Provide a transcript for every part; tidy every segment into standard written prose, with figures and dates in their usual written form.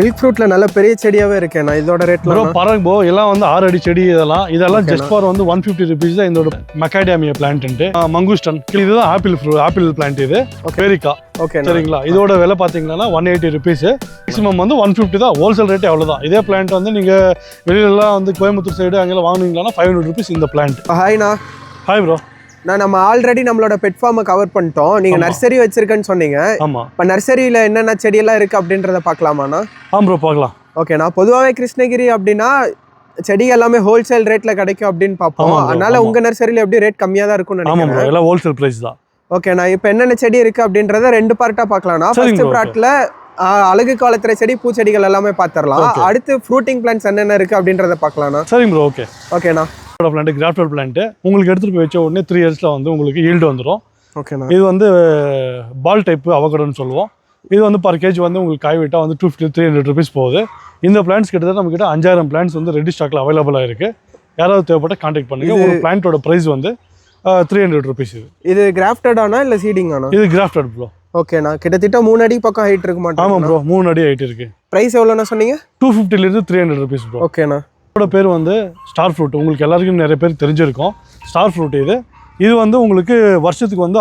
Milk ஃப்ரூட்ல நல்ல பெரிய செடியாவே இருக்கேன். நான் இதோட ரேட்ல ப்ரோ பாருங்க ப்ரோ, எல்லாம் வந்து 6 அடி செடி. இதெல்லாம் ஜஸ்ட் ஃபார் வந்து 150 rupees தான் இதோட மக்காடியாமியா பிளான்ட். மங்குஸ்டன் இதுதான் ஆப்பிள் பிளான்ட். இது பேரிக்கா. ஓகே சரிங்களா? இதோட விலை பாத்தீங்கன்னா 180 rupees. மேக்ஸிமம் வந்து 150 தான். ஹோல்சேல் ரேட் அவ்வளவுதான். இதே பிளான்ட் வந்து நீங்க வெளியிலலாம் வந்து கோயம்புத்தூர் சைடு அங்கெல்லாம் வாங்குனீங்கன்னா 500 rupees இந்த பிளான்ட். ஹாய்ண்ணா. Hi bro. நம்ம ஆல்ரெடி நம்மளோட பெட் ஃபார்மை கவர் பண்ணிட்டோம். நீங்க நர்சரி வச்சிருக்கேன்னு சொன்னீங்க. ஆமா. இப்போ நர்சரியில என்னென்ன செடியெல்லாம் இருக்கு அப்படின்றத பார்க்கலாமாண்ணா? ப்ரோ பார்க்கலாம். ஓகேண்ணா. பொதுவாகவே கிருஷ்ணகிரி அப்படின்னா செடி எல்லாமே ஹோல்சேல் ரேட்ல கிடைக்கும் அப்படின்னு பார்ப்போம். அதனால உங்க நர்சரியில எப்படி ரேட் கம்மியா தான் இருக்கும்னு நினைக்கிறேன். ஆமா ப்ரோ, எல்லாம் ஹோல்சேல் பிரைஸ் தான். ஓகேண்ணா. இப்போ என்னென்ன செடி இருக்கு அப்படின்றத 2 பார்ட்டா பார்க்கலாம்ண்ணா. ஃபர்ஸ்ட் பார்ட்ல அழகு காலத்துறை செடி, பூச்செடிகள் எல்லாமே பார்த்துடலாம். அடுத்து ஃப்ரூட்டிங் பிளான்ட்ஸ் என்னென்ன இருக்கு அப்படின்றத பார்க்கலாம்ண்ணா. சரிங்க ப்ரோ. ஓகே. ஓகேண்ணா. பிளான்ட் கிராஃப்டட் பிளான்ட் உங்களுக்கு எடுத்துட்டு போய் வச்ச உடனே 3 இயர்ஸ்ல வந்து உங்களுக்கு ஈல்டு வந்துடும். ஓகேண்ணா. இது வந்து பால் டைப் அவகடோன்னு சொல்லுவோம். இது வந்து பர் கேஜி வந்து உங்களுக்கு காய் விட்டா வந்து 250-300 rupees போகுது. இந்த பிளான்ட்ஸ் கிட்டத்தட்ட நம்ம கிட்ட 5000 பிளான்ட்ஸ் வந்து ரெடி ஸ்டாக்ல அவைலபிளா இருக்கு. யாராவது தேவைப்பட்ட கான்டாக்ட் பண்ணுங்க. ஒரு பிளான்ட்டோட பிரைஸ் வந்து 300 rupees. இது கிராஃப்டட் ஆனா இல்ல சீடிங் ஆனா? இது கிராஃப்டட் ப்ரோ. ஓகேண்ணா. கிட்டத்தட்ட 3 அடி பக்கம் ஹைட் இருக்கு மாட்டேன். ஆமா ப்ரோ, 3 அடி ஹைட் இருக்கு. பிரைஸ் எவ்வளோண்ணா சொன்னீங்க? 250 இருந்து 300 rupees ப்ரோ. ஓகேண்ணா. இதோட பேர் வந்து ஸ்டார் ஃப்ரூட். உங்களுக்கு எல்லாருக்கும் நிறைய பேர் தெரிஞ்சிருக்கும். ஸ்டார் ஃப்ரூட் இது வந்து உங்களுக்கு வருஷத்துக்கு வந்து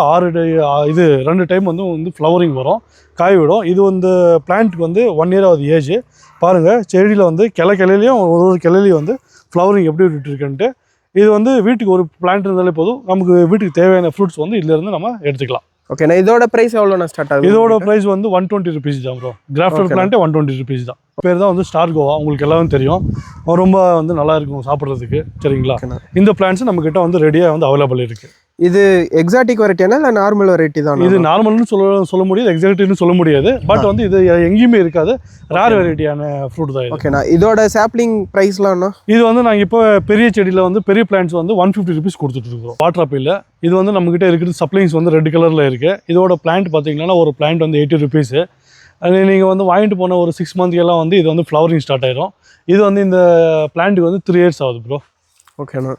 2 டைம் வந்து ஃப்ளவரிங் வரும், காய் விடும். இது வந்து பிளான்ட்டுக்கு வந்து 1 year ஆகுது ஏஜ். பாருங்கள் செடியில் வந்து கிளையிலையும் ஒரு கிளையிலையும் வந்து ஃப்ளவரிங் எப்படி விட்டுருக்குன்ட்டு. இது வந்து வீட்டுக்கு ஒரு பிளான்ட் இருந்தாலே போதும், நமக்கு வீட்டுக்கு தேவையான ஃப்ரூட்ஸ் வந்து இதுலேருந்து நம்ம எடுத்துக்கலாம். ஓகேண்ணா. இதோட பிரைஸ் எவ்வளோண்ணா ஸ்டார்ட் ஆகுது? இதோட பிரைஸ் வந்து 120 rupees தான் ப்ரோ. கிராஃப்டட் பிளான்ட்டே 120 rupees தான். பேர் தான் வந்து ஸ்டார் கோவா. உங்களுக்கு எல்லாரும் தெரியும். ரொம்ப வந்து நல்லா இருக்கும் சாப்பிட்றதுக்கு. சரிங்களா? இந்த பிளான்ட்ஸ் நம்ம கிட்ட வந்து ரெடியாக வந்து அவைலபிள் இருக்கு. இது எக்ஸாட்டிக் வெரைட்டினா இல்லை நார்மல் வெரைட்டி தான்? இது நார்மல்னு சொல்ல முடியாது, எக்ஸாக்ட்னு சொல்ல முடியாது. பட் வந்து இது எங்கேயுமே இருக்காது. ரேர் வெரைட்டியான ஃப்ரூட் தான் இது. ஓகேண்ணா. இதோட சாப்ளிங் ப்ரைஸ்லாம்ண்ணா? இது வந்து நாங்கள் இப்போ பெரிய செடியில் வந்து பெரிய பிளான்ட்ஸ் வந்து 150 rupees கொடுத்துட்டு இருக்கோம். வாட்டர் ஆப்பிள் இது வந்து நம்மகிட்ட இருக்கிறது சப்ளைஸ் வந்து ரெட் கலரில் இருக்குது. இதோட பிளான்ட் பார்த்தீங்கன்னா ஒரு பிளான்ட் வந்து 80 rupees. நீங்கள் வந்து வாங்கிட்டு போன ஒரு 6 months வந்து இது வந்து ஃப்ளவரிங் ஸ்டார்ட் ஆயிரும். இது வந்து இந்த பிளான்ட்டுக்கு வந்து 3 years ஆகுது ப்ரோ. ஓகேண்ணா.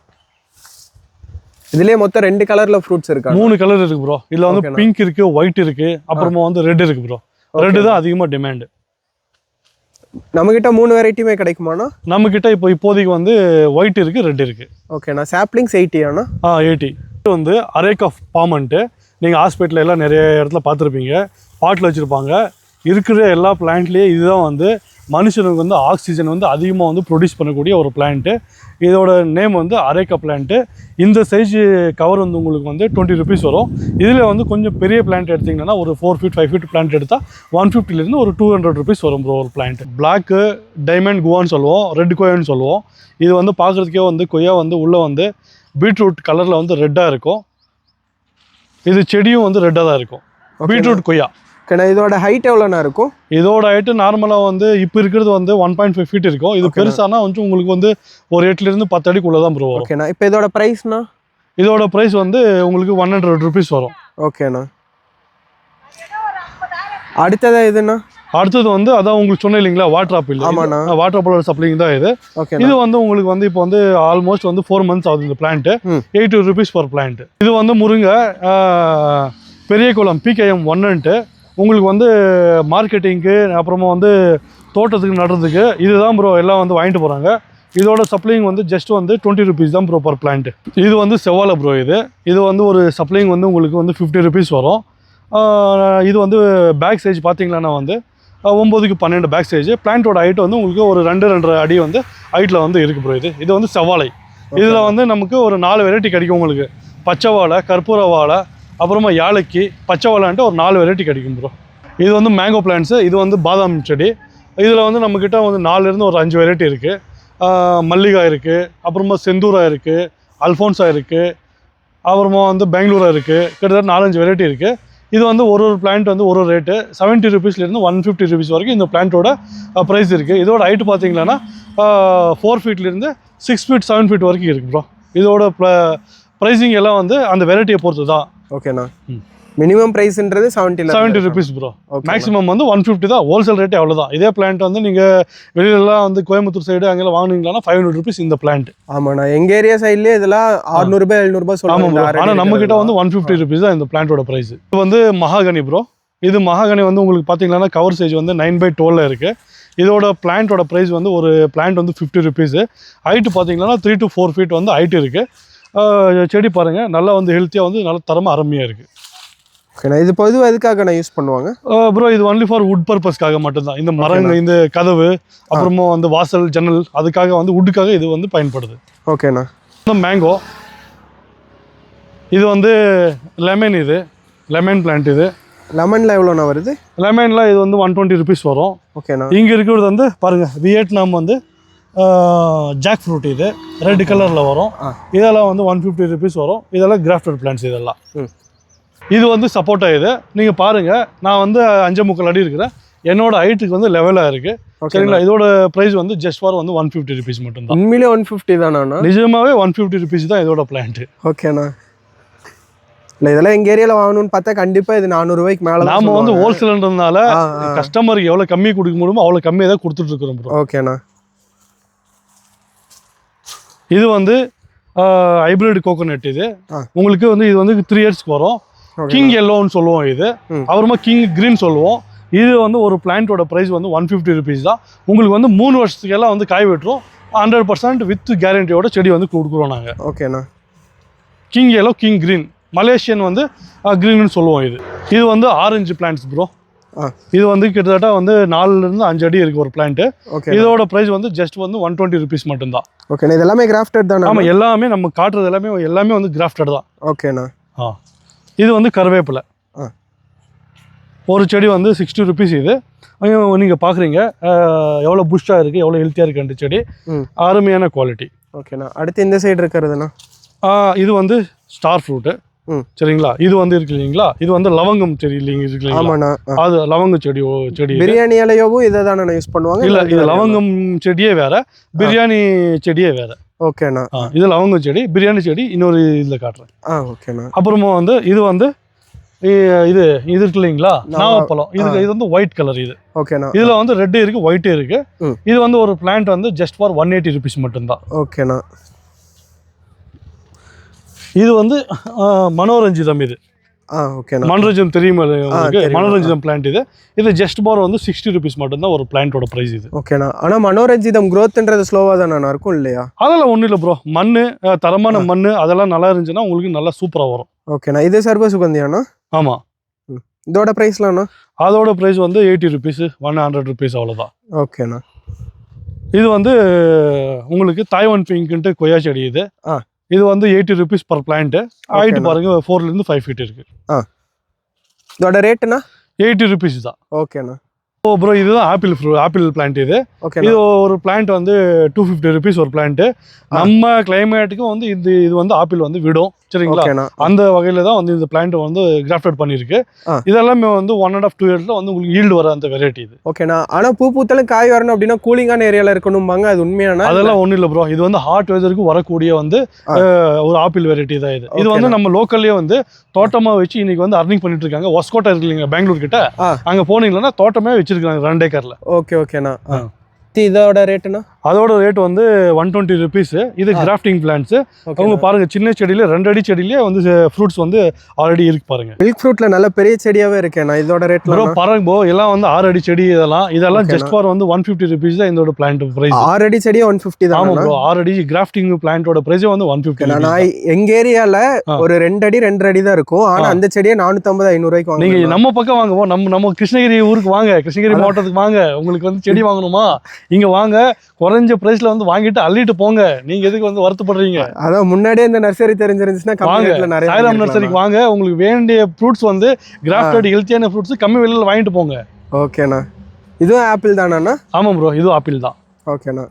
இதுலயே மொத்தம் 2 கலர்ல ஃப்ரூட்ஸ் இருக்கு. 3 கலர் இருக்கு ப்ரோ. இதுல வந்து பிங்க் இருக்கு, ஒயிட் இருக்கு, அப்புறமா வந்து ரெட் இருக்கு ப்ரோ. ரெட் தான் அதிகமா டிமாண்ட். நம்ம கிட்ட 3 வெரைட்டியுமே கிடைக்குமாண்ணா? நம்ம கிட்ட இப்போதைக்கு வந்து ஒயிட் இருக்கு, ரெட் இருக்கு. ஓகேண்ணா. சாப்ளிங்ஸ் 80 ஆனா? 80. இது வந்து அரேக் ஆஃப் பாமண்ட். நீங்க ஹாஸ்பிட்டல் எல்லாம் நிறைய இடத்துல பார்த்துருப்பீங்க, பாட்டில் வச்சிருப்பாங்க. இருக்கிற எல்லா பிளான்ட்லேயே இதுதான் வந்து மனுஷனுக்கு வந்து ஆக்சிஜன் வந்து அதிகமாக வந்து ப்ரொடியூஸ் பண்ணக்கூடிய ஒரு பிளான்ட்டு. இதோட நேம் வந்து அரேக்கா பிளான்ட்டு. இந்த சைஸ் கவர் வந்து உங்களுக்கு வந்து 20 rupees வரும். இதில் வந்து கொஞ்சம் பெரிய பிளான்ட் எடுத்திங்கன்னா ஒரு 4 feet 5 feet பிளான்ட் எடுத்தால் 150 ஒரு 200 rupees வரும் ப்ரோ ஒரு பிளான்ட். பிளாக்கு டைமண்ட் குவான்னு சொல்லுவோம், ரெட் கொயான்னு சொல்லுவோம். இது வந்து பார்க்குறதுக்கே வந்து கொய்யா வந்து உள்ளே வந்து பீட்ரூட் கலரில் வந்து ரெட்டாக இருக்கும். இது செடியும் வந்து ரெட்டாக தான் இருக்கும். பீட்ரூட் கொய்யா. இதோட ஹைட் எவ்வளோண்ணா இருக்கும்? இதோட ஹைட்டு நார்மலாக வந்து இப்போ இருக்கிறது வந்து 1.5 feet இருக்கும். இது பெருசானா வந்து உங்களுக்கு வந்து ஒரு 8 to 10 அடிக்குள்ளே தான் ப்ரோ வரும். ஓகேண்ணா. இப்போ இதோட ப்ரைஸ்ண்ணா? இதோட ப்ரைஸ் வந்து உங்களுக்கு 100 rupees வரும். ஓகேண்ணா. அடுத்ததா இதுண்ணா? அடுத்தது வந்து அதான் உங்களுக்கு சொன்னேன் இல்லைங்களா, வாட்டர் ஆப்பிள். ஆமாண்ணா. வாட்டர் ஆப்பிளோட சப்ளைங் தான் இது. இது வந்து உங்களுக்கு வந்து இப்போ வந்து ஆல்மோஸ்ட் வந்து 4 months ஆகுது இந்த பிளான்ட்டு. 80 rupees per plant. இது வந்து முருங்கை பெரிய குளம் PKM 1 உங்களுக்கு வந்து மார்க்கெட்டிங்க்கு அப்புறமா வந்து தோட்டத்துக்கு நடுறதுக்கு இதுதான் ப்ரோ எல்லாம் வந்து வாங்கிட்டு போகிறாங்க. இதோட சப்ளைங் வந்து ஜஸ்ட் வந்து 20 rupees தான் ப்ரோ பர் பிளான்ட். இது வந்து செவ்வாழை ப்ரோ. இது வந்து ஒரு சப்ளைங் வந்து உங்களுக்கு வந்து 50 rupees வரும். இது வந்து பேக் சைஸ் பார்த்தீங்கன்னா வந்து 9 to 12 பேக் சைஸ். பிளான்ட்டோட ஹைட் வந்து உங்களுக்கு ஒரு 2-2.5 அடி வந்து ஹைட்டில் வந்து இருக்குது ப்ரோ. இது வந்து செவ்வாழை. இதில் வந்து நமக்கு ஒரு 4 வெரைட்டி கிடைக்கும் உங்களுக்கு. பச்சை வாழை, கற்பூர வாழை, அப்புறமா யாழைக்கு, பச்சை வாழைன்ட்டு ஒரு 4 வெரைட்டி கிடைக்கும் ப்ரோ. இது வந்து மேங்கோ பிளான்ட்ஸு. இது வந்து பாதாம் செடி. இதில் வந்து நம்மக்கிட்ட வந்து 4 ஒரு 5 வெரைட்டி இருக்குது. மல்லிகா இருக்குது, அப்புறமா செந்தூரா இருக்குது, அல்ஃபோன்ஸா இருக்குது, அப்புறமா வந்து பெங்களூரா இருக்குது. கிட்டத்தட்ட 4-5 வெரைட்டி இருக்குது. இது வந்து ஒரு பிளான்ட் வந்து ஒரு ரேட்டு 70 rupeesலேருந்து 150 rupees வரைக்கும் இந்த பிளான்ட்டோட ப்ரைஸ் இருக்குது. இதோட ஹைட்டு பார்த்தீங்கன்னா 4 feetலேருந்து 6 feet 7 feet வரைக்கும் இருக்குது ப்ரோ. இதோட ப்ரைஸிங் எல்லாம் வந்து அந்த வெரைட்டியை பொறுத்து தான். ஓகேண்ணா. மினிமம் பிரைஸ்ன்றது 70 rupees ப்ரோ. மேக்ஸிமம் வந்து 150 தான். ஹோல்சேல் ரேட்டே அவ்வளோதான். இதே பிளான்ட் வந்து நீங்கள் வெளியிலலாம் வந்து கோயம்புத்தூர் சைடு அங்கெல்லாம் வாங்கினீங்கன்னா 500 rupees இந்த பிளான்ட். ஆமாண்ணா. எங்கள் ஏரியா சைட்லேயே இதெல்லாம் 600 ரூபாய் 700 ரூபாய் சொல்லுவாங்க. ஆனால் நம்ம கிட்ட வந்து 150 rupees தான் இந்த பிளான்ட்டோட ப்ரைஸ். இது வந்து மகாகனி ப்ரோ. இது மகாகனி வந்து உங்களுக்கு பார்த்தீங்கன்னா கவர் சைஸ் வந்து 9/12 இருக்குது. இதோட பிளான்ட்டோட ப்ரைஸ் வந்து ஒரு பிளான்ட் வந்து 50 ருபீஸ். ஹைட்டு பார்த்தீங்கன்னா 3 to 4 feet வந்து ஹைட் இருக்குது. செடி பாருங்கள் நல்லா வந்து ஹெல்த்தியாக வந்து நல்ல தரமாக அருமையாக இருக்குது. ஓகேண்ணா. இது பொதுவாக எதுக்காக நான் யூஸ் பண்ணுவாங்க? ப்ரோ இது ஒன்லி ஃபார் வுட் பர்பஸ்க்காக மட்டும்தான். இந்த மரங்கள், இந்த கதவு, அப்புறமா வந்து வாசல், ஜன்னல், அதுக்காக வந்து வுட்டுக்காக இது வந்து பயன்படுது. ஓகேண்ணா. மேங்கோ, இது வந்து லெமன், இது லெமன் பிளான்ட். இது லெமனில் எவ்வளோண்ணா வருது? லெமனில் இது வந்து 120 ருபீஸ் வரும். ஓகேண்ணா. இங்கே இருக்கிறது வந்து பாருங்கள் வியட்நாம் வந்து ஜாக் ஃப்ரூட். இது ரெட் கலரில் வரும். இதெல்லாம் வந்து 150 ருபீஸ் வரும். இதெல்லாம் கிராஃப்டட் பிளான்ட்ஸ் இதெல்லாம். இது வந்து சப்போட்டா. இது நீங்கள் பாருங்கள், நான் வந்து 5.25 அடி இருக்கிறேன். என்னோட ஹைட்டுக்கு வந்து லெவலாக இருக்குது. சரிங்களா? இதோட ப்ரைஸ் வந்து ஜஸ்ட் ஃபார் வந்து 150 ருபீஸ் மட்டும்தான். உண்மையிலே 150 தானா? நிஜமாவே 150 ருபீஸ் தான் இதோட பிளான்ட். ஓகேண்ணா. இல்லை இதெல்லாம் எங்கள் ஏரியாவில் வாங்கணும்னு பார்த்தா கண்டிப்பாக இது 400 ரூபாய்க்கு மேலே. நாம வந்து ஹோல்சேல்ன்றதுனால கஸ்டமருக்கு எவ்வளோ கம்மி கொடுக்க முடியுமோ அவ்வளோ கம்மியாக தான் கொடுத்துட்டு இருக்கிறோம் ப்ரோ. ஓகேண்ணா. இது வந்து ஹைப்ரிட் கோகோனட். இது உங்களுக்கு வந்து இது வந்து 3 இயர்ஸ்க்கு வரும். கிங் எல்லோன்னு சொல்லுவோம் இது. அப்புறமா கிங் கிரீன் சொல்லுவோம். இது வந்து ஒரு பிளான்ட்டோட ப்ரைஸ் வந்து 150 ருபீஸ் தான். உங்களுக்கு வந்து 3 வருஷத்துக்கு எல்லாம் வந்து காய் வெட்டுறோம். 100% வித் கேரண்டியோட செடி வந்து கொடுக்குறோம் நாங்கள். ஓகேண்ணா. King yellow, king green, Malaysian வந்து கிரீன்னு சொல்லுவோம். இது வந்து ஆரஞ்சு பிளான்ட்ஸ் ப்ரோ. இது வந்து கிட்டத்தட்ட வந்து 4 to 5 அடி இருக்கு ஒரு பிளான்ட். இதோட பிரைஸ் வந்து ஜஸ்ட் வந்து 120 ருபீஸ் மட்டும்தான். ஓகேண்ணா. இது எல்லாமே கிராஃப்டட் தானே? ஆமாம், எல்லாமே நம்ம காட்டுறது எல்லாமே வந்து கிராஃப்டட் தான். ஓகேண்ணா. இது வந்து கருவேப்பிலை. ஒரு செடி வந்து 60 ருபீஸ். இது நீங்கள் பார்க்குறீங்க எவ்வளோ புஷ்ஷாக இருக்குது, எவ்வளோ ஹெல்த்தியாக இருக்குன்ற செடி. அருமையான குவாலிட்டி. ஓகேண்ணா. அடுத்து இந்த சைடு இருக்கிறதுண்ணா, இது வந்து ஸ்டார் ஃப்ரூட்டு. சரிங்களா? இது வந்து இருக்கு இல்லைங்களா, இது வந்து லவங்கம் செடி இருக்கு இல்லைங்களா, அது லவங்க செடி. பிரியாணி இலையோவும் இதை தானே யூஸ் பண்ணுவாங்க? இல்லை, இது லவங்கம் செடியே வேற, பிரியாணி செடியே வேற. ஓகேண்ணா. இது லவங்க செடி, பிரியாணி செடி இன்னொரு இதில் காட்டுறேன். ஓகேண்ணா. அப்புறமா வந்து இது வந்து இது இருக்கு இல்லைங்களா, நாவப்பழம். இது வந்து ஒயிட் கலர். இது ஓகேண்ணா. இதுல வந்து ரெட் இருக்கு, ஒயிட் இருக்கு. இது வந்து ஒரு பிளான்ட் வந்து ஜஸ்ட் ஃபார் 180 ருபீஸ் மட்டும்தான். ஓகேண்ணா. இது வந்து மனோரஞ்சிதம். இது மனோரஞ்சிதம் தெரியுமா? மனோரஞ்சிதம் பிளான்ட். இது ஜஸ்ட் ஃபார் வந்து 60 ருபீஸ் மட்டும்தான் ஒரு பிளான்ட்டோட பிரைஸ். இது ஓகேண்ணா. ஆனா மனோரஞ்சிதம் growthன்றது ஸ்லோவா தானே இருக்கும் இல்லையா? அதெல்லாம் ஒன்றும் இல்லை ப்ரோ. மண்ணு, தரமான மண்ணு அதெல்லாம் நல்லா இருந்துச்சுன்னா உங்களுக்கு நல்லா சூப்பரா வரும். ஓகேண்ணா. இது சர்வ சுகந்தியாண்ணா? ஆமா. இதோட பிரைஸ்லாம்ண்ணா? அதோட பிரைஸ் வந்து 80 ருபீஸ், 100 ருபீஸ் அவ்வளோதான். ஓகேண்ணா. இது வந்து உங்களுக்கு தாய்வான் பிங்க்ன்ட்டு கொய்யா செடி. இது வந்து 80 ருபீஸ் பர் பிளான்ட். ஹைட் பாருங்க 4 to 5 feet இருக்கு. இதோட ரேட்னா 80 ருபீஸ் தான். ஓகேண்ணா. ஓ ப்ரோ, இதுதான் ஆப்பிள் பிளான்ட். இது ஒரு பிளான்ட் வந்து 250 ருபீஸ் ஒரு பிளான்ட். நம்ம கிளைமேட்டுக்கும் வந்து இது வந்து ஆப்பிள் வந்து விடும். சரிங்களா? அந்த வகையில தான் வந்து இந்த பிளான்ட் வந்து கிராஃப்டட் பண்ணிருக்கு. இதெல்லாமே வந்து 1.5-2 yearsல வந்து உங்களுக்கு ஈல்டு வர அந்த வெரைட்டி. இது ஓகேண்ணா. ஆனா பூ பூத்தாலும் காய் வரணும் அப்படின்னா கூலிங்கான ஏரியால இருக்கணும்பாங்க, அது உண்மையான? அதெல்லாம் ஒன்றும் இல்லை ப்ரோ. இது வந்து ஹாட் வெதருக்கு வரக்கூடிய வந்து ஒரு ஆப்பிள் வெரைட்டி தான். இது வந்து நம்ம லோக்கல்லே வந்து தோட்டமா வச்சு இன்னைக்கு வந்து அர்னிங் பண்ணிட்டு இருக்காங்க. ஒஸ்கோட்டா இருக்கு இல்லைங்க, பெங்களூர் கிட்ட, அங்க போனீங்கன்னா தோட்டமே வச்சிருக்காங்க 2 ஏக்கர்ல. ஓகேண்ணா. இதோட ரேட்டுனா? அதோட ரேட் வந்து 120 ருபீஸ். இது கிராஃப்டிங் பிளான்ட்ஸ். அவங்க பாருங்க சின்ன செடியில 2 அடி செடியிலே வந்து ஃப்ரூட்ஸ் வந்து ஆல்ரெடி இருக்கு பாருங்க. மில்க் ஃப்ரூட்ல நல்ல பெரிய செடியாவே இருக்கேண்ணா. இதோட ரேட்ல பாருங்க எல்லாம் வந்து 6 அடி செடி. இதெல்லாம் ஜஸ்ட் ஃபார் வந்து 150 ருபீஸ் தான் இதோட பிளான்ட் பிரைஸ். 6 அடி செடி 150 தான். ஆமா ப்ரோ, 6 அடி கிராஃப்டிங் பிளான்ட்டோட பிரைஸ் வந்து 150. நான் எங்க ஏரியால ஒரு 2 அடி 2.5 அடி தான் இருக்கும். ஆனா அந்த செடியை 450-500 ரூபாய்க்கு வாங்க. நீங்க நம்ம பக்கம் வாங்குவோம். நம்ம கிருஷ்ணகிரி ஊருக்கு வாங்க, கிருஷ்ணகிரி மாவட்டத்துக்கு வாங்க. உங்களுக்கு வந்து செடி வாங்கணுமா இங்க வாங்க, குறைஞ்ச பிரைஸ்ல வந்து வாங்கிட்டு அள்ளிட்டு போங்க. நீங்க எதுக்கு வந்து வருத்தப்படுறீங்க? அதான் முன்னாடியே இந்த நர்சரி தெரிஞ்சிருந்துச்சுன்னா சாய்ராம் நர்சரிக்கு வாங்க. உங்களுக்கு வேண்டிய ஃப்ரூட்ஸ் வந்து கிராஃப்டட் ஹெல்த்தியான ஃப்ரூட்ஸ் கம்மி விலையில வாங்கிட்டு போங்க. ஓகேண்ணா. இதுவும் ஆப்பிள் தானா? ஆமா ப்ரோ, இதுவும் ஆப்பிள் தான். ஓகேண்ணா.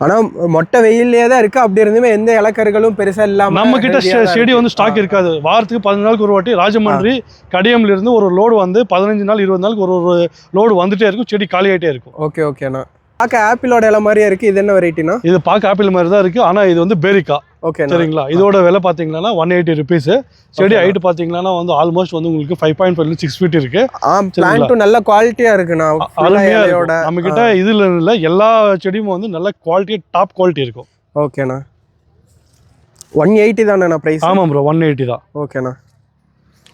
ஆனா மொட்டை வெயிலே தான் இருக்கு. அப்படி இருந்துமே எந்த இலக்கர்களும் பெருசா இல்லாம நம்ம கிட்ட செடி வந்து ஸ்டாக் இருக்காது. வாரத்துக்கு 15 நாளுக்கு ஒரு வாட்டி ராஜமன்றி கடியம்ல இருந்து ஒரு லோடு வந்து 15 நாள் 20 நாளுக்கு ஒரு லோடு வந்துட்டே இருக்கும். செடி காலியாயிட்டே இருக்கும். ஓகேண்ணா. பார்க்க ஆப்பிளோட இலை மாதிரியே இருக்கு. இது என்ன வெரைட்டினா? இது பார்க்க ஆப்பிள் மாதிரி தான் இருக்கு. ஆனா இது வந்து பேரிக்கா. ஓகே சரிங்களா? இதோட விலை பாத்தீங்கன்னா 180 ருபீஸ். செடி ஹைட் பாத்தீங்கன்னா வந்து ஆல்மோஸ்ட் வந்து உங்களுக்கு 5.5 to 6 feet இருக்கு. பிளான்ட் நல்ல குவாலிட்டியா இருக்குண்ணா. அருமையா இருக்கு. நம்ம கிட்ட இதுல இல்ல எல்லா செடியும் வந்து நல்ல குவாலிட்டி, டாப் குவாலிட்டி இருக்கும். ஓகேண்ணா. 180 தானே பிரைஸ்? ஆமா ப்ரோ, 180 தான். ஓகேண்ணா.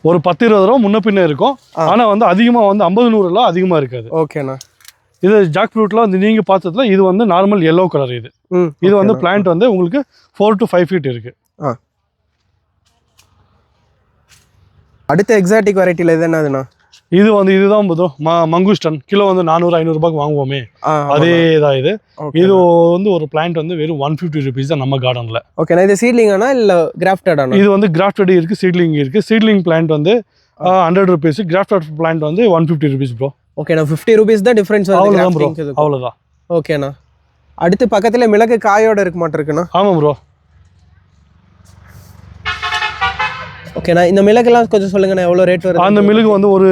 ஒரு 10-20 ரூபா முன்ன பின்ன இருக்கும். ஆனா வந்து அதிகமா வந்து 50-100 எல்லாம் அதிகமா இருக்காது. ஓகேண்ணா. இது ஜாக் ஃப்ரூட்டில் வந்து நீங்கள் பார்த்ததுல இது வந்து நார்மல் எல்லோ கலர் இது. இது வந்து பிளான்ட் வந்து உங்களுக்கு 4 to 5 feet இருக்குது. அடுத்த எக்ஸாட்டிக் வெரைட்டியில் இது என்னதுண்ணா? இது வந்து இதுதான் ப்ரோ மங்குஸ்டன். கிலோ வந்து 400-500 ரூபாய்க்கு வாங்குவோமே, அதே தான் இது. இது வந்து ஒரு பிளான்ட் வந்து வெறும் 150 rupees தான் நம்ம கார்டனில். ஓகேண்ணா. இது சீட்லிங்கானா இல்லை கிராஃப்டடானா? இது வந்து கிராஃப்டட் இருக்குது, சீட்லிங் இருக்குது. சீட்லிங் பிளான்ட் வந்து 100 rupees, கிராஃப்டட் பிளான்ட் வந்து 150 rupees ப்ரோ. ஓகேண்ணா. 50 rupees தான் டிஃப்ரென்ஸ். அவ்வளோதான் ப்ரோ, அவ்வளோதான். ஓகேண்ணா. அடுத்து பக்கத்தில் மிளகு காயோட இருக்க மாட்டிருக்குண்ணா? ஆமாம் ப்ரோ. ஓகேண்ணா. இந்த மிளகுலாம் கொஞ்சம் சொல்லுங்கண்ணா, எவ்வளோ ரேட் வருது? அந்த மிளகு வந்து ஒரு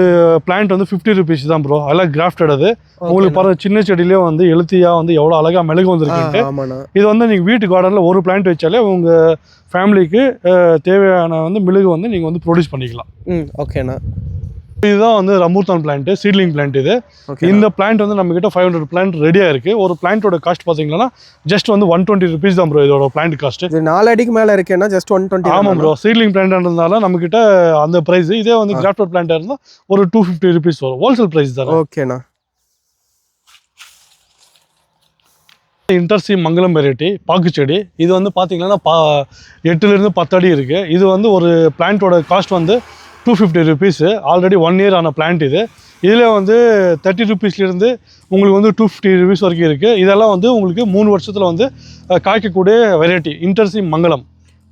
பிளான்ட் வந்து 50 rupees தான் ப்ரோ. அதெல்லாம் கிராஃப்டட். அது உங்களுக்கு பாருங்க, சின்ன செடியிலே வந்து எழுத்தியாக வந்து எவ்வளோ அழகாக மிளகு வந்துருக்கு. ஆமாண்ணா. இது வந்து நீங்கள் வீட்டு கார்டனில் ஒரு பிளான்ட் வச்சாலே உங்கள் ஃபேமிலிக்கு தேவையான வந்து மிளகு வந்து நீங்கள் வந்து ப்ரொடியூஸ் பண்ணிக்கலாம். ஓகேண்ணா. இதுதான் வந்து ரம்பூட்டான் பிளான்ட், சீட்லிங் பிளான்ட் இது. இந்த பிளான்ட் வந்து நம்ம கிட்ட 500 பிளான்ட் ரெடியா இருக்கு. ஒரு பிளான்ட்டோட காஸ்ட் பாத்தீங்கன்னா ஜஸ்ட் வந்து 120 rupees தான் ப்ரோ இதோட பிளான்ட் காஸ்ட். இது 4 அடிக்கு மேல இருக்குன்னா ஜஸ்ட் 120. ஆமா ப்ரோ. சீட்லிங் பிளான்ட்ன்றதால நம்ம கிட்ட அந்த பிரைஸ். இதே வந்து கிராஃப்டட் பிளான்ட்டா இருந்தா ஒரு 250 rupees வரும். ஹோல்சேல் பிரைஸ் தான். ஓகேண்ணா. இன்டர்சி மங்கலம் வெரைட்டி பாக்கு செடி. இது வந்து பாத்தீங்கன்னா 8 to 10 அடி இருக்கு. இது வந்து ஒரு பிளான்ட்டோட காஸ்ட் வந்து 250 rupees. ஆல்ரெடி 1 year ஆன பிளான்ட் இது. இதில் வந்து 30 rupeesலேருந்து உங்களுக்கு வந்து 250 rupees வரைக்கும் இருக்குது. இதெல்லாம் வந்து உங்களுக்கு 3 வருஷத்தில் வந்து காய்க்கக்கூடிய வெரைட்டி இன்டர்சி மங்கலம்.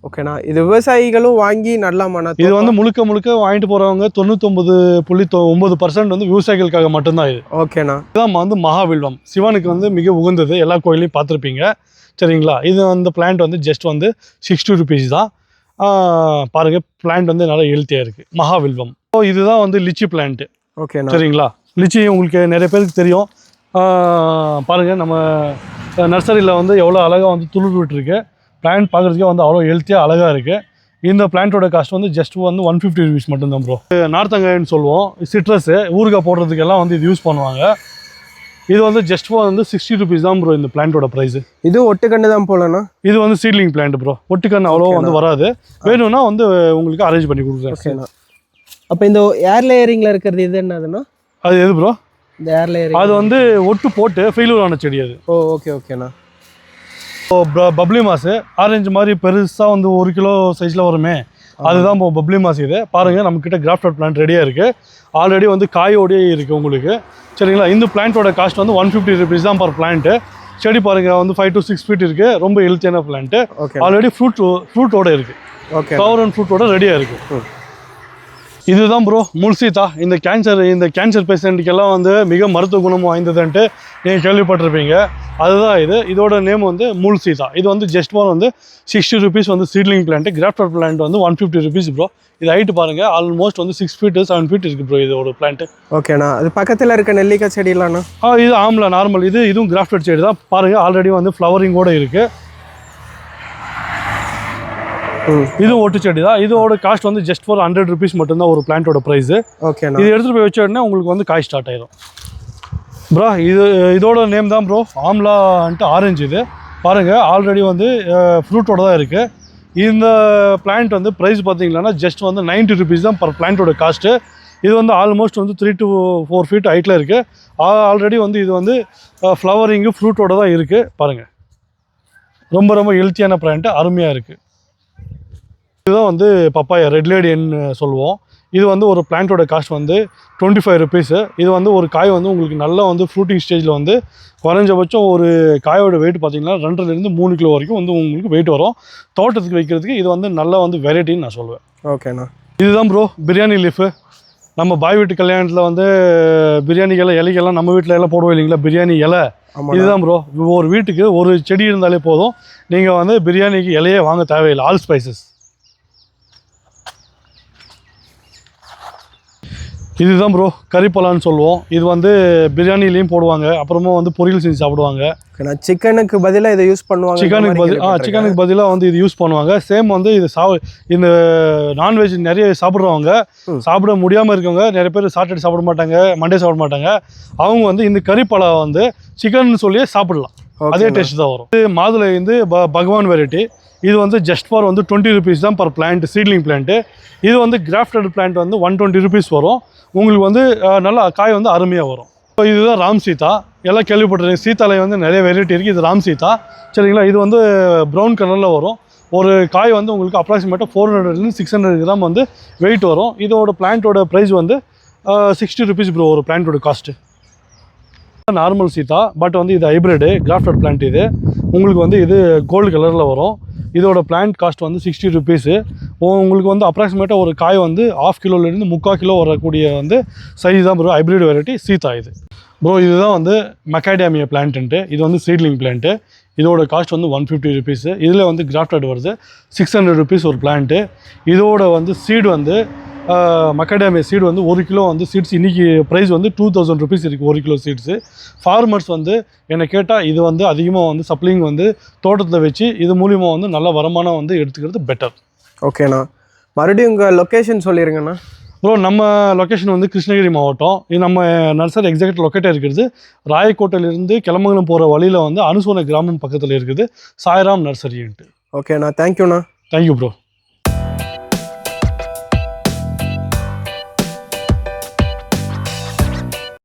ஓகேண்ணா. இது விவசாயிகளும் வாங்கி நடலாமாண்ணா? இது வந்து முழுக்க வாங்கிட்டு போகிறவங்க 99.9% வந்து விவசாயிகளுக்காக மட்டும்தான் இது. ஓகேண்ணா. இதுதான் வந்து மகாவில்வம், சிவனுக்கு வந்து மிக உகந்தது. எல்லா கோயிலையும் பார்த்துருப்பீங்க, சரிங்களா? இது அந்த பிளான்ட் வந்து ஜஸ்ட் வந்து 60 rupees தான். பாருங்க, பிளான்ட் வந்து நல்லா ஹெல்த்தியாக இருக்குது, மகாவில்வம். இதுதான் வந்து லிச்சி பிளான்ட்டு. ஓகே, சரிங்களா? லிச்சி உங்களுக்கு நிறைய பேருக்கு தெரியும். பாருங்கள், நம்ம நர்சரியில் வந்து எவ்வளோ அழகாக வந்து துளிர் விட்டுருக்கு. பிளான்ட் பார்க்குறதுக்கே வந்து அவ்வளோ ஹெல்த்தியாக அழகாக இருக்குது. இந்த பிளான்ட்டோட காஸ்ட் வந்து ஜஸ்ட் வந்து 150 rupees மட்டும்தான் ப்ரோ. நார்த்தங்காய்னு சொல்லுவோம், சிட்ரஸு ஊறுகாய் போடுறதுக்கெல்லாம் வந்து இது யூஸ் பண்ணுவாங்க. இது வந்து ஜஸ்ட் வந்து 60 rupees தான் ப்ரோ இந்த பிளான்ட்டோட ப்ரைஸ். இது ஒட்டுக்கண்ணு தான் போலண்ணா? இது வந்து சீட்லிங் பிளான்ட் ப்ரோ. ஒட்டுக்கண்ணு அவ்வளோ வந்து வராது. வேணும்னா வந்து உங்களுக்கு அரேஞ்ச் பண்ணி கொடுக்குறேன். அப்போ இந்த ஏர் லேயரிங்கில் இருக்கிறது இது என்னதுன்னா? அது எது ப்ரோ? இந்த ஏர் லேயரிங் அது வந்து ஒட்டு போட்டு ஃபெயிலூர் ஆன செடி அது. ஓகேண்ணா. பப்ளி மாசு ஆரஞ்சு மாதிரி பெருசாக வந்து 1 kilo சைஸில் வருமே, அதுதான் இப்போ பப்ளி மாஸ். இது பாருங்கள், நம்மக்கிட்ட கிராஃப்டட் பிளான்ட் ரெடியாக இருக்குது. ஆல்ரெடி வந்து காயோடையே இருக்குது உங்களுக்கு, சரிங்களா? இந்த பிளான்ட்டோட காஸ்ட் வந்து 150 rupees தான் பர் பிளான்ட்டு. செடி பாருங்கள், வந்து 5 to 6 feet இருக்குது. ரொம்ப ஹெல்த்தியான பிளான்ட்டு. ஆல்ரெடி ஃப்ரூட்டோட இருக்குது. ஃப்ளவர் அண்ட் ஃப்ரூட்டோட ரெடியாக இருக்குது. இதுதான் ப்ரோ முல்சீதா. இந்த கேன்சர் பேஷண்ட்டுக்கெல்லாம் வந்து மிக மருத்துவ குணம் வாய்ந்ததுன்ட்டு நீங்கள் கேள்விப்பட்டிருப்பீங்க. அதுதான் இது. இதோட நேம் வந்து முல்சீதா. இது வந்து ஜஸ்ட் வந்து 60 rupees வந்து சீட்லிங் பிளான்ட். கிராஃப்டட் பிளான்ட் வந்து 150 rupees ப்ரோ. இது ஹைட்டு பாருங்கள், ஆல்மோஸ்ட் வந்து 6 feet 7 feet இருக்குது ப்ரோ இதோட பிளான்ட்டு. ஓகேண்ணா. அது பக்கத்தில் இருக்க நெல்லிக்காய் செடியிலாண்ணா? இது ஆம்லா நார்மல். இதுவும் கிராஃப்டட் செடி தான். பாருங்கள், ஆல்ரெடி வந்து ஃப்ளவரிங்கோட இருக்குது. இது ஒட்டு செடி தான். இதோட காஸ்ட் வந்து ஜஸ்ட் ஃபார் 100 rupees மட்டும்தான் ஒரு பிளான்ட்டோட ப்ரைஸ். ஓகேண்ணா. இது எடுத்துகிட்டு போய் வச்ச உடனே உங்களுக்கு வந்து காய் ஸ்டார்ட் ஆயிடும் ப்ரோ. இதோட நேம் தான் ப்ரோ ஆம்லான்ட்டு ஆரஞ்சு. இது பாருங்கள், ஆல்ரெடி வந்து ஃப்ரூட்டோட தான் இருக்குது. இந்த பிளான்ட் வந்து ப்ரைஸ் பார்த்தீங்கன்னா ஜஸ்ட் வந்து 90 rupees தான் பர் பிளான்ட்டோட காஸ்ட்டு. இது வந்து ஆல்மோஸ்ட் வந்து 3 to 4 feet ஹைட்டில் இருக்குது. ஆல்ரெடி வந்து இது வந்து ஃப்ளவரிங்கு ஃப்ரூட்டோட தான் இருக்குது. பாருங்கள், ரொம்ப ஹெல்த்தியான பிளான்ட்டு, அருமையாக இருக்குது. இதுதான் வந்து பப்பாயா, ரெட் லேடின்னு சொல்லுவோம். இது வந்து ஒரு பிளான்ட்டோட காஸ்ட் வந்து 25 rupees. இது வந்து ஒரு காய் வந்து உங்களுக்கு நல்லா வந்து ஃப்ரூட்டிங் ஸ்டேஜில் வந்து குறைஞ்சபட்சம் ஒரு காயோட வெயிட் பார்த்தீங்கன்னா 2 to 3 kilo வரைக்கும் வந்து உங்களுக்கு வெயிட் வரும். தோட்டத்துக்கு வைக்கிறதுக்கு இது வந்து நல்லா வந்து வெரைட்டின்னு நான் சொல்லுவேன். ஓகேண்ணா. இதுதான் ப்ரோ பிரியாணி லீஃபு. நம்ம பாய் வீட்டு கல்யாணத்தில் வந்து பிரியாணிக்கெல்லாம் இலைக்கெல்லாம் நம்ம வீட்டில் எல்லாம் போடுவோம் இல்லைங்களா, பிரியாணி இலை. இதுதான் ப்ரோ. ஒரு வீட்டுக்கு ஒரு செடி இருந்தாலே போதும், நீங்கள் வந்து பிரியாணிக்கு இலையே வாங்க தேவையில்லை. All spices. இதுதான் ப்ரோ கறிப்பலான்னு சொல்லுவோம். இது வந்து பிரியாணிலையும் போடுவாங்க, அப்புறமா வந்து பொரியல் செஞ்சு சாப்பிடுவாங்க. சிக்கனுக்கு பதிலாக இதை யூஸ் பண்ணுவாங்க. சிக்கனுக்கு பதிலாக வந்து இது யூஸ் பண்ணுவாங்க. சேம் வந்து இது இந்த நான்வெஜ் நிறைய சாப்பிட்றவங்க, சாப்பிட முடியாமல் இருக்கவங்க நிறைய பேர் சாட்டர்டே சாப்பிட மாட்டாங்க, மண்டே சாப்பிட மாட்டாங்க. அவங்க வந்து இந்த கறிப்பலா வந்து சிக்கன் சொல்லியே சாப்பிடலாம். அதே டேஸ்ட் தான் வரும். இது மாதுளை வந்து பகவான் வெரைட்டி. இது வந்து ஜஸ்ட் ஃபார் வந்து 20 rupees தான் பர் பிளான்ட், சீட்லிங் பிளான்ட்டு. இது வந்து கிராஃப்டட் பிளான்ட் வந்து 120 rupees வரும். உங்களுக்கு வந்து நல்லா காய் வந்து அருமையாக வரும். ஸோ இதுதான் ராம் சீதா. எல்லாம் கேள்விப்பட்டிருக்கேன். சீதாலை வந்து நிறைய வெரைட்டி இருக்குது. இது ராம் சீதா சரிங்களா. இது வந்து ப்ரௌன் கலரில் வரும். ஒரு காய் வந்து உங்களுக்கு அப்ராக்சிமேட்டாக 400 to 600 கிராம் வந்து வெயிட் வரும். இதோட பிளான்ட்டோட ப்ரைஸ் வந்து 60 rupees ப்ரோ ஒரு பிளான்ட்டோட காஸ்ட்டு. நார்மல் சீதா பட் வந்து இது ஹைப்ரிடு கிராஃப்டட் பிளான்ட். இது உங்களுக்கு வந்து இது கோல்டு கலரில் வரும். இதோட பிளான்ட் காஸ்ட் வந்து 60 rupees. உங்களுக்கு வந்து அப்ராக்சிமேட்டாக ஒரு காய் வந்து 1/2 கிலோலேருந்து 3/4 கிலோ வரக்கூடிய வந்து சைஸ் தான் ப்ரோ ஹைப்ரிட் வெரைட்டி சீதா இது. ப்ரோ இதுதான் வந்து மெக்காடேமியா பிளான்ட்டு. இது வந்து சீட்லிங் பிளான்ட்டு. இதோட காஸ்ட் வந்து 150 rupees. இதில் வந்து கிராஃப்டட் வருது 600 rupees ஒரு பிளான்ட்டு. இதோட வந்து சீடு வந்து மெக்காடேமியா சீடு வந்து 1 கிலோ வந்து சீட்ஸ் இன்றைக்கி ப்ரைஸ் வந்து 2000 rupees இருக்குது 1 கிலோ சீட்ஸு. ஃபார்மர்ஸ் வந்து என்னை கேட்டால் இது வந்து அதிகமாக வந்து சப்ளிங் வந்து தோட்டத்தில் வச்சு இது மூலிமா வந்து நல்ல வருமானம் வந்து எடுத்துக்கிறது பெட்டர். ஓகேண்ணா, மறுபடியும் உங்கள் லொக்கேஷன் சொல்லிடுங்கண்ணா. ப்ரோ நம்ம லொக்கேஷன் வந்து கிருஷ்ணகிரி மாவட்டம். இது நம்ம நர்சரி எக்ஸாக்ட் லொக்கேட்டாக இருக்கிறது ராயக்கோட்டையிலேருந்து கிளமங்கலம் போகிற வழியில் வந்து அனுசோன கிராமம் பக்கத்தில் இருக்குது சாய்ராம் நர்சரின்ட்டு. ஓகேண்ணா, தேங்க்யூண்ணா. Thank you bro.